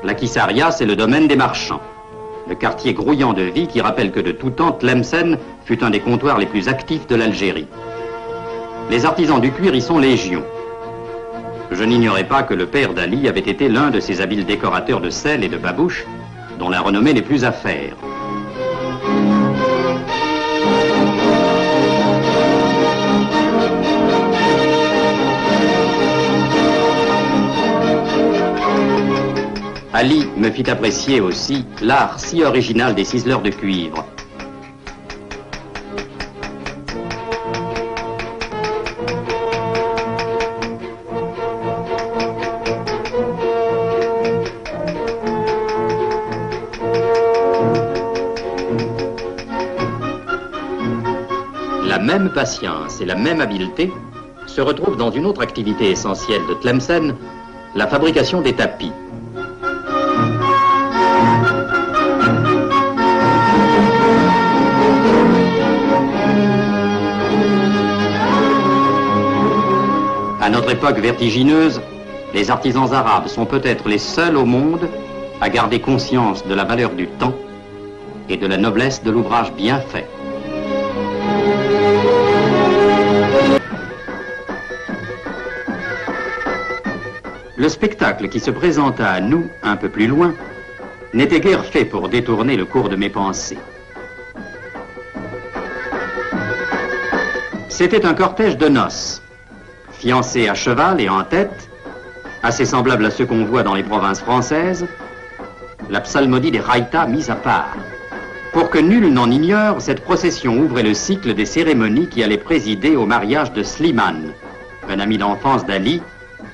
La Kissaria, c'est le domaine des marchands. Le quartier grouillant de vie qui rappelle que de tout temps, Tlemcen fut un des comptoirs les plus actifs de l'Algérie. Les artisans du cuir y sont légion. Je n'ignorais pas que le père d'Ali avait été l'un de ces habiles décorateurs de sel et de babouches dont la renommée n'est plus à faire. Ali me fit apprécier aussi l'art si original des ciseleurs de cuivre. La même patience et la même habileté se retrouvent dans une autre activité essentielle de Tlemcen, la fabrication des tapis. À notre époque vertigineuse, les artisans arabes sont peut-être les seuls au monde à garder conscience de la valeur du temps et de la noblesse de l'ouvrage bien fait. Le spectacle qui se présenta à nous, un peu plus loin, n'était guère fait pour détourner le cours de mes pensées. C'était un cortège de noces, fiancés à cheval et en tête, assez semblable à ceux qu'on voit dans les provinces françaises, la psalmodie des raïtas mise à part. Pour que nul n'en ignore, cette procession ouvrait le cycle des cérémonies qui allaient présider au mariage de Slimane, un ami d'enfance d'Ali,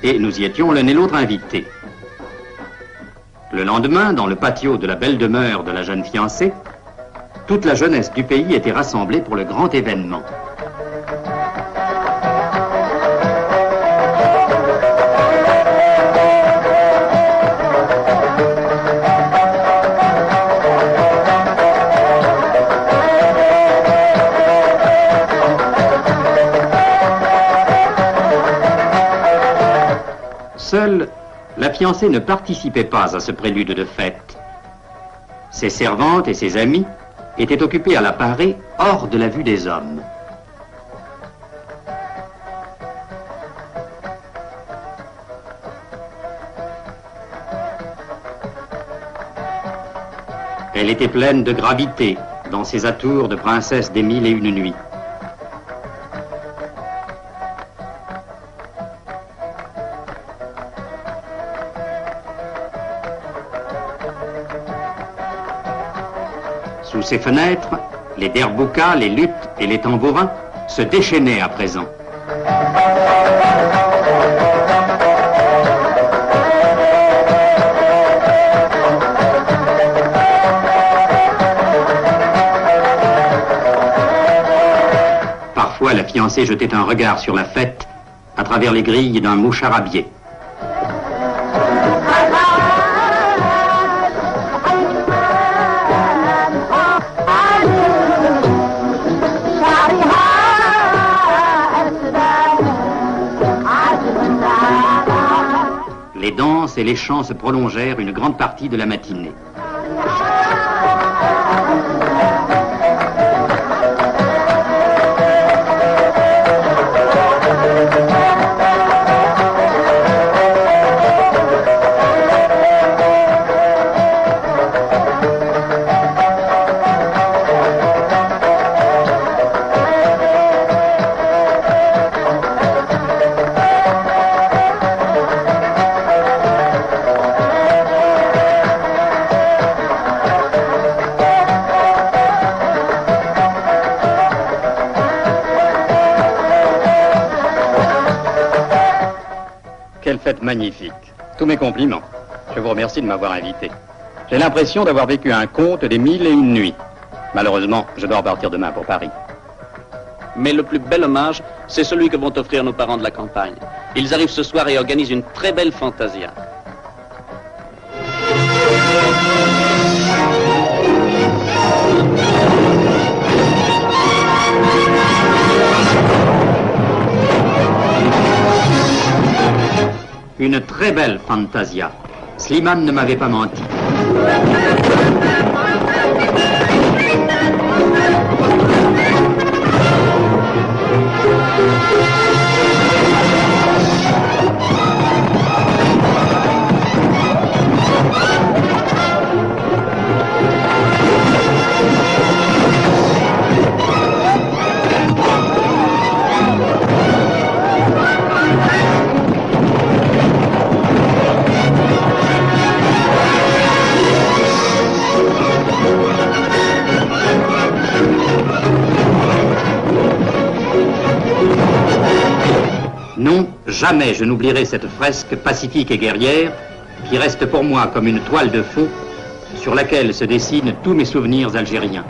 et nous y étions l'un et l'autre invités. Le lendemain, dans le patio de la belle demeure de la jeune fiancée, toute la jeunesse du pays était rassemblée pour le grand événement. Seule, la fiancée ne participait pas à ce prélude de fête. Ses servantes et ses amis étaient occupés à la parer hors de la vue des hommes. Elle était pleine de gravité dans ses atours de princesse des 1001 nuits. Sous ses fenêtres, les derboukas, les luths et les tambourins se déchaînaient à présent. Parfois, la fiancée jetait un regard sur la fête à travers les grilles d'un moucharabier. Les danses et les chants se prolongèrent une grande partie de la matinée. Quelle fête magnifique. Tous mes compliments. Je vous remercie de m'avoir invité. J'ai l'impression d'avoir vécu un conte des 1001 nuits. Malheureusement, je dois repartir demain pour Paris. Mais le plus bel hommage, c'est celui que vont offrir nos parents de la campagne. Ils arrivent ce soir et organisent une très belle fantasia. Une très belle fantasia. Slimane ne m'avait pas menti. Non, jamais je n'oublierai cette fresque pacifique et guerrière qui reste pour moi comme une toile de fond sur laquelle se dessinent tous mes souvenirs algériens.